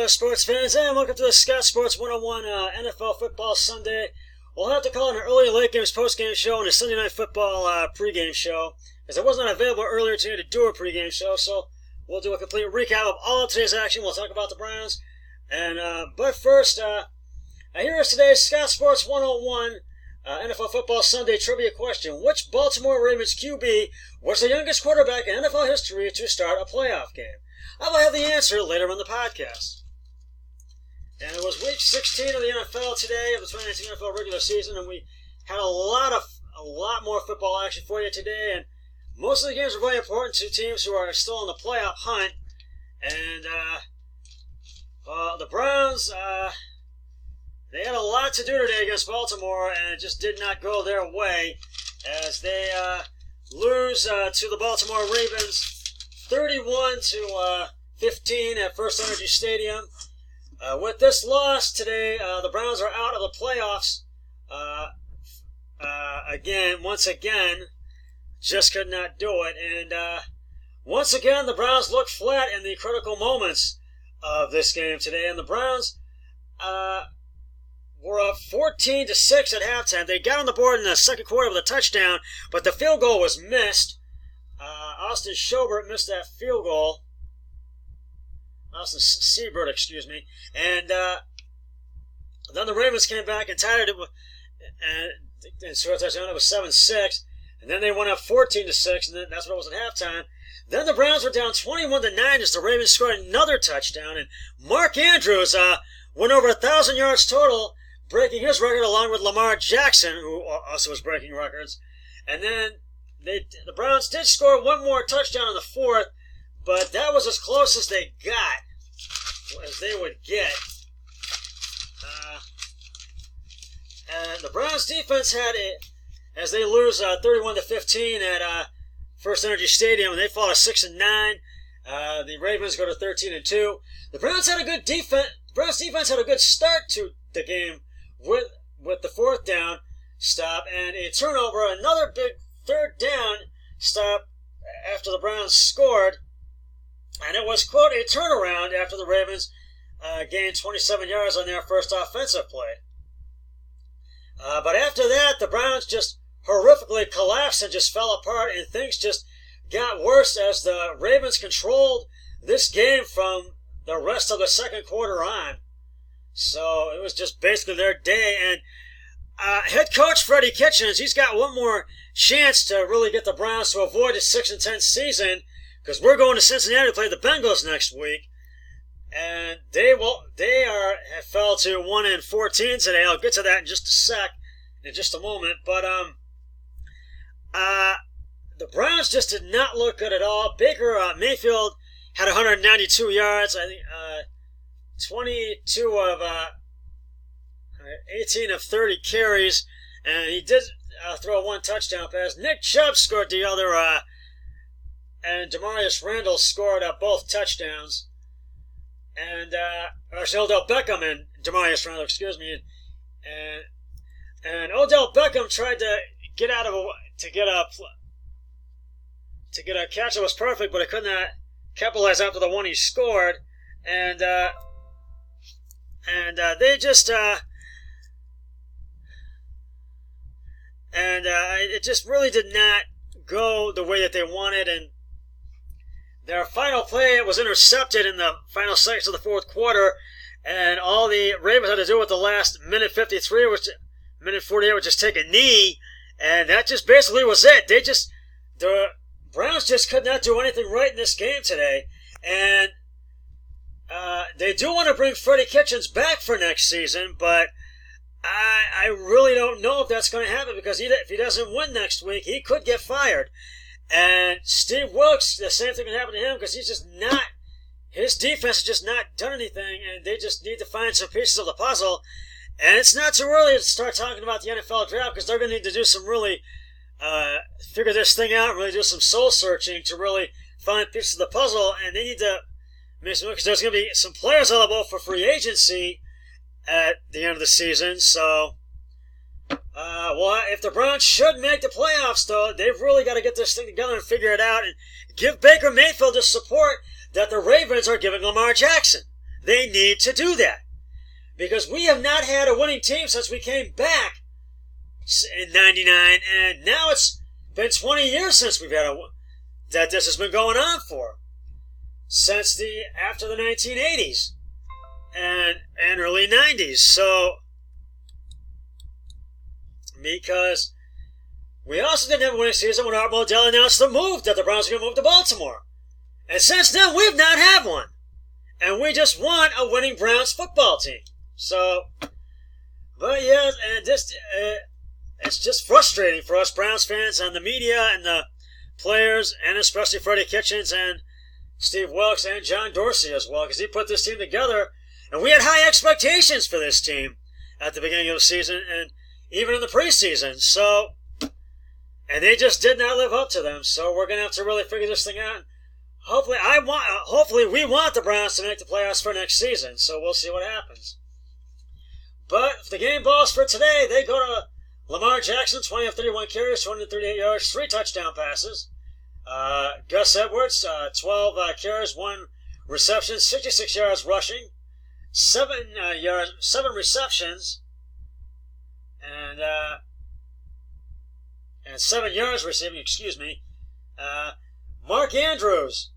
sports fans, and welcome to the Scott Sports 101 NFL Football Sunday. We'll have to call it an early late games post-game show and a Sunday Night Football pregame show, because I was not available earlier today to do a pregame show, so we'll do a complete recap of all of today's action. We'll talk about the Browns, and but first, here is today's Scott Sports 101 NFL Football Sunday trivia question. Which Baltimore Ravens QB was the youngest quarterback in NFL history to start a playoff game? I will have the answer later in the podcast. And it was week 16 of the NFL today, of the 2019 NFL regular season, and we had a lot more football action for you today, and most of the games are very important to teams who are still in the playoff hunt. And the Browns, they had a lot to do today against Baltimore, and it just did not go their way as they lose to the Baltimore Ravens 31-15 at First Energy Stadium. With this loss today, the Browns are out of the playoffs once again. Just could not do it. And once again, the Browns looked flat in the critical moments of this game today. And the Browns were up 14-6 at halftime. They got on the board in the second quarter with a touchdown, but the field goal was missed. Austin Schobert missed that field goal. Austin Seibert, excuse me. And then the Ravens came back and tied it and scored a touchdown. It was 7-6. And then they went up 14-6, and then that's what it was at halftime. Then the Browns were down 21-9 as the Ravens scored another touchdown. And Mark Andrews went over 1,000 yards total, breaking his record along with Lamar Jackson, who also was breaking records. And then the Browns did score one more touchdown in the fourth, but that was as close as they got, as they would get. And the Browns defense had it, as they lose 31-15 at First Energy Stadium, and they fall to 6-9. The Ravens go to 13-2. The Browns had a good defense. Browns defense had a good start to the game with the fourth down stop and a turnover, another big third down stop after the Browns scored. And it was, quote, a turnaround after the Ravens gained 27 yards on their first offensive play. But after that, the Browns just horrifically collapsed and just fell apart, and things just got worse as the Ravens controlled this game from the rest of the second quarter on. So it was just basically their day. And head coach Freddie Kitchens, he's got one more chance to really get the Browns to avoid a 6-10 season, because we're going to Cincinnati to play the Bengals next week, and they have fell to 1-14 today. I'll get to that in just a moment. But the Browns just did not look good at all. Baker Mayfield had 192 yards. I think 18 of 30 carries, and he did throw one touchdown pass. Nick Chubb scored the other. And Demarius Randall scored both touchdowns. And actually, Odell Beckham and Demarius Randall, excuse me. And Odell Beckham tried to get a catch that was perfect, but he could not capitalize after the one he scored. And they just it just really did not go the way that they wanted, and their final play was intercepted in the final seconds of the fourth quarter, and all the Ravens had to do with the last minute 53, minute 48, was just take a knee, and that just basically was it. The Browns just could not do anything right in this game today, and they do want to bring Freddie Kitchens back for next season, but I really don't know if that's going to happen, because if he doesn't win next week, he could get fired. And Steve Wilks, the same thing can happen to him, because his defense has just not done anything, and they just need to find some pieces of the puzzle. And it's not too early to start talking about the NFL draft, because they're going to need to do some really figure this thing out, really do some soul searching to really find pieces of the puzzle, and they need to make some, because there's going to be some players available for free agency at the end of the season. So well, if the Browns should make the playoffs, though, they've really got to get this thing together and figure it out and give Baker Mayfield the support that the Ravens are giving Lamar Jackson. they need to do that. Because we have not had a winning team since we came back in 99, and now it's been 20 years since we've had that this has been going on for. Since after the 1980s and early 90s. So, because we also didn't have a winning season when Art Modell announced the move that the Browns were going to move to Baltimore. And since then, we've not had one. And we just want a winning Browns football team. So, but yeah, and it's just frustrating for us Browns fans and the media and the players, and especially Freddie Kitchens and Steve Wilkes and John Dorsey as well, because he put this team together, and we had high expectations for this team at the beginning of the season and even in the preseason. So, and they just did not live up to them. So we're gonna have to really figure this thing out. Hopefully we want the Browns to make the playoffs for next season. So we'll see what happens. But if the game balls for today, they go to Lamar Jackson, 20 of 31 carries, 238 yards, 3 touchdown passes. Gus Edwards, 12 carries, 1 reception, 66 yards rushing, 7 receptions, and 7 yards receiving. Excuse me. Mark Andrews,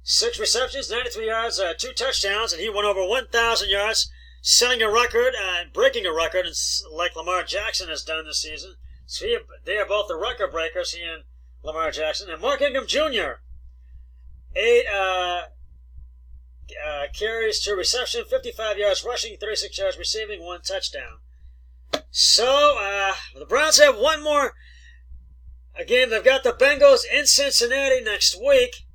6 receptions, 93 yards, 2 touchdowns, and he went over 1,000 yards, setting a record and breaking a record, like Lamar Jackson has done this season. So they are both the record breakers, he and Lamar Jackson. And Mark Ingram Jr., 8 carries, 2 reception, 55 yards rushing, 36 yards receiving, 1 touchdown. So the Browns have one more game. They've got the Bengals in Cincinnati next week.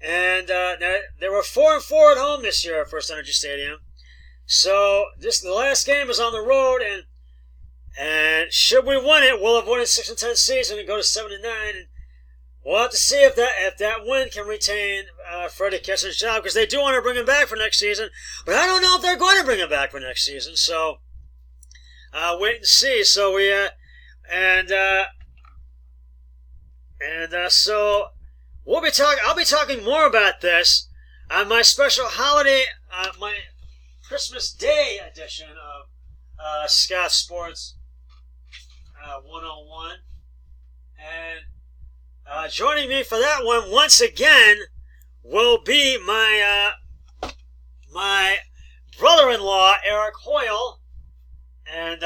And they were 4-4 at home this year at First Energy Stadium. So the last game is on the road, and should we win it, we'll have won a 6-10 season and go to 7-9. And we'll have to see if that win can retain Freddie Kitchens' job, because they do want to bring him back for next season. But I don't know if they're going to bring him back for next season. So wait and see. So so we'll be talking. I'll be talking more about this on my special holiday, my Christmas Day edition of Scott Sports 101. And joining me for that one once again will be my brother-in-law, Eric Hoyle, and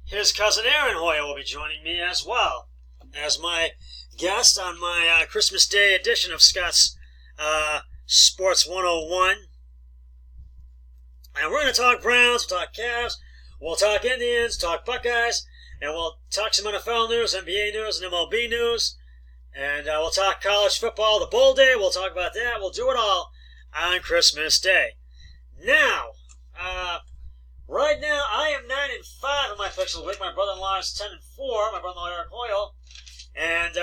his cousin Aaron Hoyle will be joining me as well as my guest on my Christmas Day edition of Scott's Sports 101. And we're going to talk Browns, we'll talk Cavs, we'll talk Indians, talk Buckeyes, and we'll talk some NFL news, NBA news, and MLB news. And we'll talk college football, the bowl day, we'll talk about that. We'll do it all on Christmas Day. Now, right now, I am 9-5 in my picks of the week. My brother-in-law is 10-4, my brother-in-law Eric Hoyle. And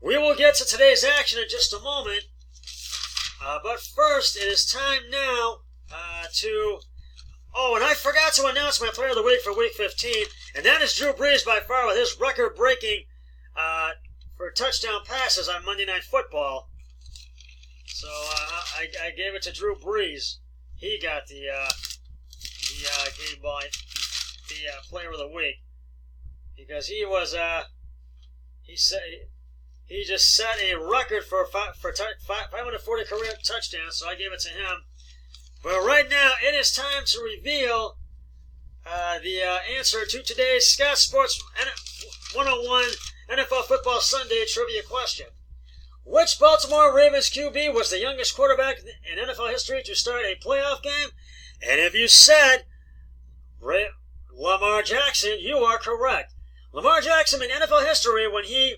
we will get to today's action in just a moment. But first, it is time now to... Oh, and I forgot to announce my player of the week for Week 15, and that is Drew Brees by far with his record-breaking for touchdown passes on Monday Night Football. So I gave it to Drew Brees. He got the game ball, the player of the week, because he was he just set a record for 540 career touchdowns. So I gave it to him. But right now it is time to reveal the answer to today's Scott Sports 101 NFL Football Sunday trivia question. Which Baltimore Ravens QB was the youngest quarterback in NFL history to start a playoff game? And if you said Lamar Jackson, you are correct. Lamar Jackson in NFL history when he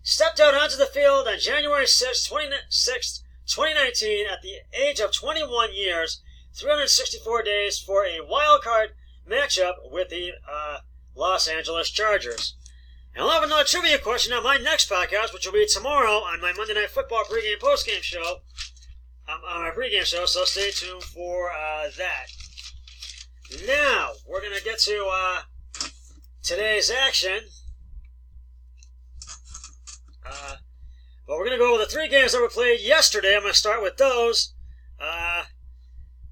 stepped out onto the field on January 6, 2019 at the age of 21 years, 364 days for a wild card matchup with the Los Angeles Chargers. And I'll have another trivia question on my next podcast, which will be tomorrow on my Monday Night Football pregame postgame show. On my pregame show, so stay tuned for that. Now, we're going to get to today's action. But we're going to go over the 3 games that were played yesterday. I'm going to start with those.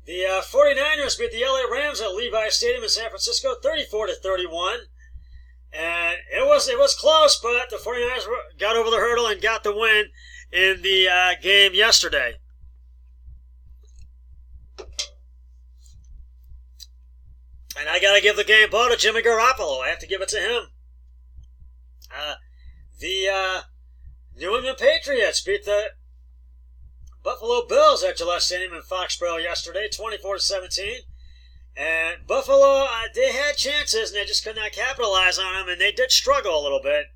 The 49ers beat the LA Rams at Levi Stadium in San Francisco 34-31. And it was close, but the 49ers got over the hurdle and got the win in the game yesterday. And I got to give the game ball to Jimmy Garoppolo. I have to give it to him. The New England Patriots beat the Buffalo Bills at Gillette Stadium in Foxborough yesterday, 24-17. And Buffalo, they had chances, and they just could not capitalize on them, and they did struggle a little bit,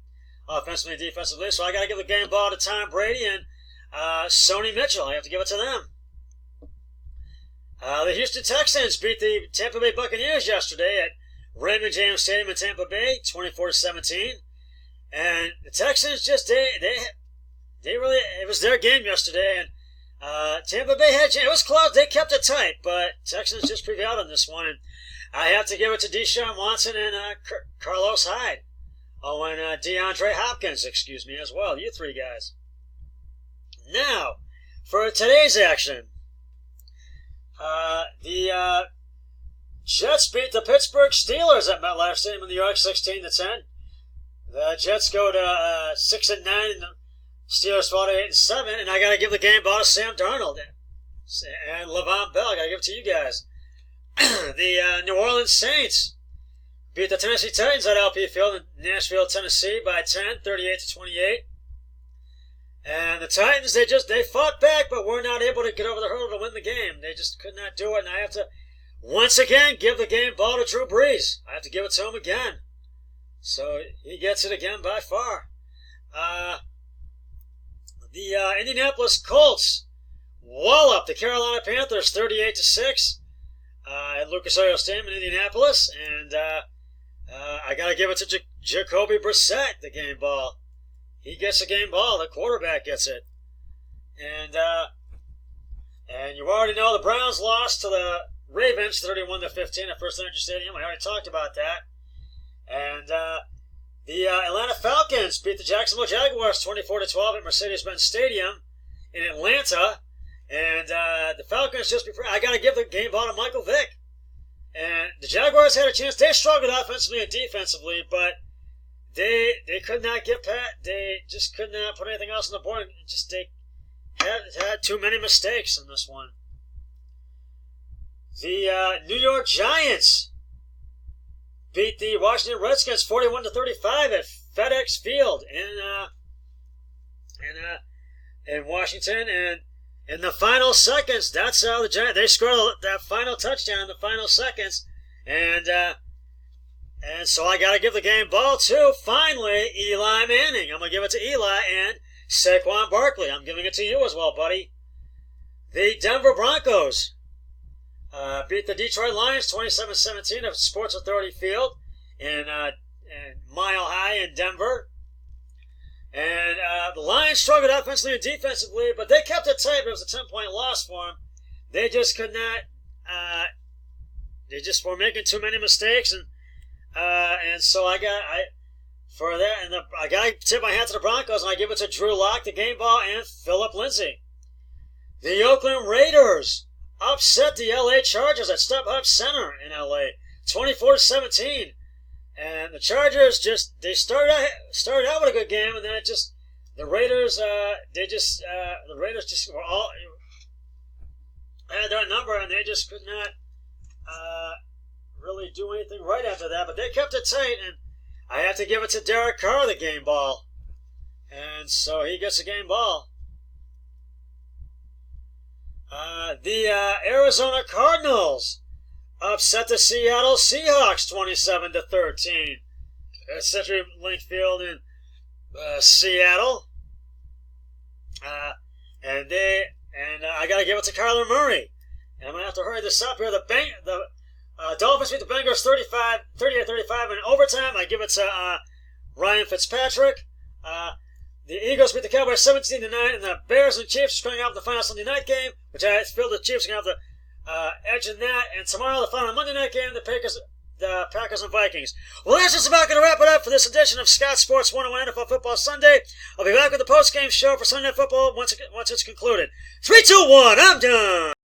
offensively and defensively. So I got to give the game ball to Tom Brady and Sony Mitchell. I have to give it to them. The Houston Texans beat the Tampa Bay Buccaneers yesterday at Raymond James Stadium in Tampa Bay, 24-17. And the Texans just, they really, it was their game yesterday, and Tampa Bay had, it was close, they kept it tight, but Texans just prevailed on this one. And I have to give it to Deshaun Watson and Carlos Hyde. Oh, and DeAndre Hopkins, as well. You three guys. Now, for today's action, the Jets beat the Pittsburgh Steelers at MetLife Stadium in New York, 16-10. The Jets go to 6-9, and the Steelers fall to 8-7. And I got to give the game ball to Sam Darnold and Le'Veon Bell. I got to give it to you guys. The New Orleans Saints beat the Tennessee Titans at LP Field in Nashville, Tennessee by 10, 38-28. And the Titans, they fought back, but were not able to get over the hurdle to win the game. They just could not do it, and I have to, once again, give the game ball to Drew Brees. I have to give it to him again. So he gets it again by far. The Indianapolis Colts walloped the Carolina Panthers 38-6 at Lucas Oil Stadium in Indianapolis, and I got to give it to Jacoby Brissett, the game ball. He gets the game ball. The quarterback gets it. And you already know the Browns lost to the Ravens 31-15 at First Energy Stadium. I already talked about that. And the Atlanta Falcons beat the Jacksonville Jaguars 24-12 at Mercedes-Benz Stadium in Atlanta. And the Falcons I got to give the game ball to Michael Vick. And the Jaguars had a chance. They struggled offensively and defensively, but they could not get past. They just could not put anything else on the board. They had too many mistakes in this one. The New York Giants beat the Washington Redskins 41-35 at FedEx Field in Washington. And in the final seconds, that's how the Giants, they scored that final touchdown in the final seconds. And so I got to give the game ball to, finally, Eli Manning. I'm going to give it to Eli and Saquon Barkley. I'm giving it to you as well, buddy. The Denver Broncos beat the Detroit Lions 27-17 at Sports Authority Field in Mile High in Denver. And the Lions struggled offensively and defensively, but they kept it tight, but it was a 10-point loss for them. They just could not, they just were making too many mistakes, and so I got to tip my hat to the Broncos, and I give it to Drew Lock, the game ball, and Phillip Lindsay. The Oakland Raiders upset the LA Chargers at StubHub Center in LA, 24-17. And the Chargers they started out with a good game, and then the Raiders were all had their number, and they just could not really do anything right after that. But they kept it tight, and I have to give it to Derek Carr, the game ball, and so he gets the game ball. The Arizona Cardinals upset the Seattle Seahawks 27-13 at CenturyLink Field in Seattle. And I got to give it to Kyler Murray. And I'm going to have to hurry this up here. The Dolphins beat the Bengals 38-35 in overtime. I give it to Ryan Fitzpatrick. The Eagles beat the Cowboys 17-9, and the Bears and Chiefs are going out in the final Sunday night game, which I feel the Chiefs are going to have the edge in that. And tomorrow, the final Monday night game, the Packers and Vikings. Well, that's just about going to wrap it up for this edition of Scott Sports 101 NFL Football Sunday. I'll be back with the post-game show for Sunday Night Football once it's concluded. 3, 2, 1, I'm done.